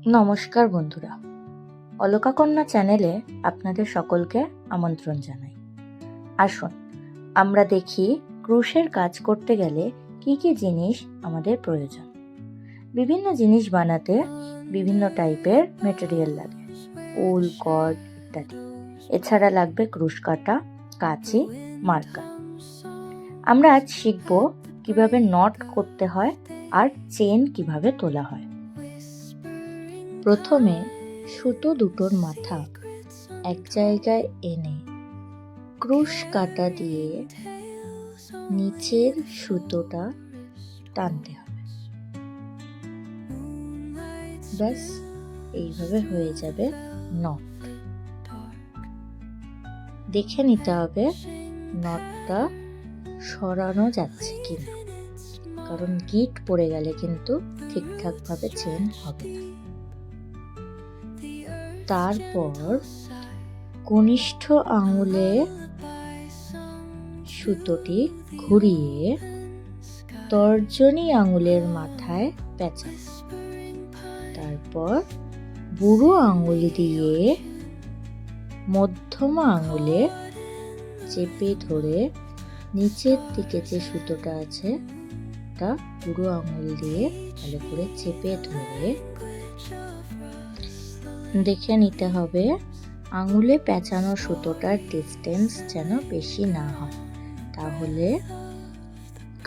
নমস্কার বন্ধুরা, অলকা কন্যা চ্যানেলে আপনাদের সকলকে আমন্ত্রণ জানাই। আসুন আমরা দেখি ক্রুশের কাজ করতে গেলে কি কি জিনিস আমাদের প্রয়োজন। বিভিন্ন জিনিস বানাতে বিভিন্ন টাইপের মেটেরিয়াল লাগে, উল, কর্ড ইত্যাদি। এছাড়া লাগবে ক্রুশ কাটা, কাঁচি, মার্কার। আমরা আজ শিখব কিভাবে নট করতে হয় আর চেন কিভাবে তোলা হয়। প্রথমে সুতো দুটোর মাথা এক জায়গায় এনে ক্রুশ কাটা দিয়ে নিচের সুতোটা টানতে হবে। ব্যাস, এইভাবে হয়ে যাবে নট। দেখে নিতে হবে নটটা সরানো যাচ্ছে কিনা, কারণ গিট পড়ে গেলে কিন্তু ঠিকঠাকভাবে চেন হবে না। তারপর কনিষ্ঠ আঙুলে সুতোটি ঘুরিয়ে তর্জনী আঙুলের মাথায় পেঁচান। তারপর বুড়ো আঙুল দিয়ে মধ্যমা আঙুলে চেপে ধরে নিচের দিকে যে সুতোটা আছে তা বুড়ো আঙুল দিয়ে ভালো করে চেপে ধরে দেখে নিতে হবে আঙুলে পেঁচানো সুতোটার ডিস্টেন্স যেন বেশি না হয়, তাহলে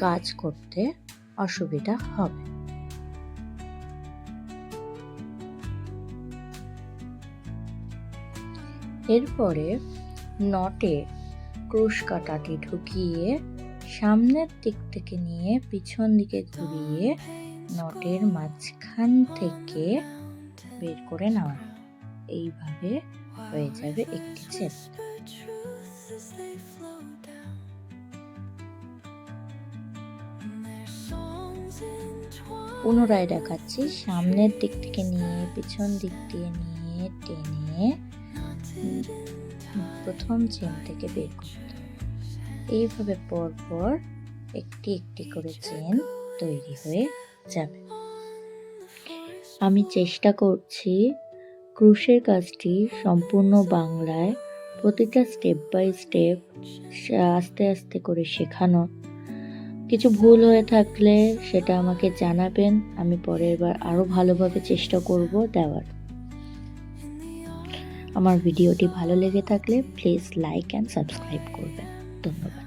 কাজ করতে অসুবিধা হবে। এরপরে নটে ক্রুশ কাটাটি ঢুকিয়ে সামনের দিক থেকে নিয়ে পিছন দিকে ঘুরিয়ে নটের মাঝখান থেকে বের করে নেওয়া। এইভাবে হয়ে যাবে একটি চেন। পুনরায় দেখাচ্ছি, সামনের দিক থেকে নিয়ে পিছন দিক দিয়ে নিয়ে টেনে প্রথম চেন থেকে বের করতে হবে। এইভাবে পরপর একটি একটি করে চেন তৈরি হয়ে যাবে। আমি চেষ্টা করছি ক্রুশের কাজটি সম্পূর্ণ বাংলায় প্রতিটা স্টেপ বাই স্টেপ আস্তে আস্তে করে শেখানো। কিছু ভুল হয়ে থাকলে সেটা আমাকে জানাবেন, আমি পরের বার আরও ভালোভাবে চেষ্টা করব দেওয়ার। আমার ভিডিওটি ভালো লেগে থাকলে প্লিজ লাইক অ্যান্ড সাবস্ক্রাইব করবেন। ধন্যবাদ।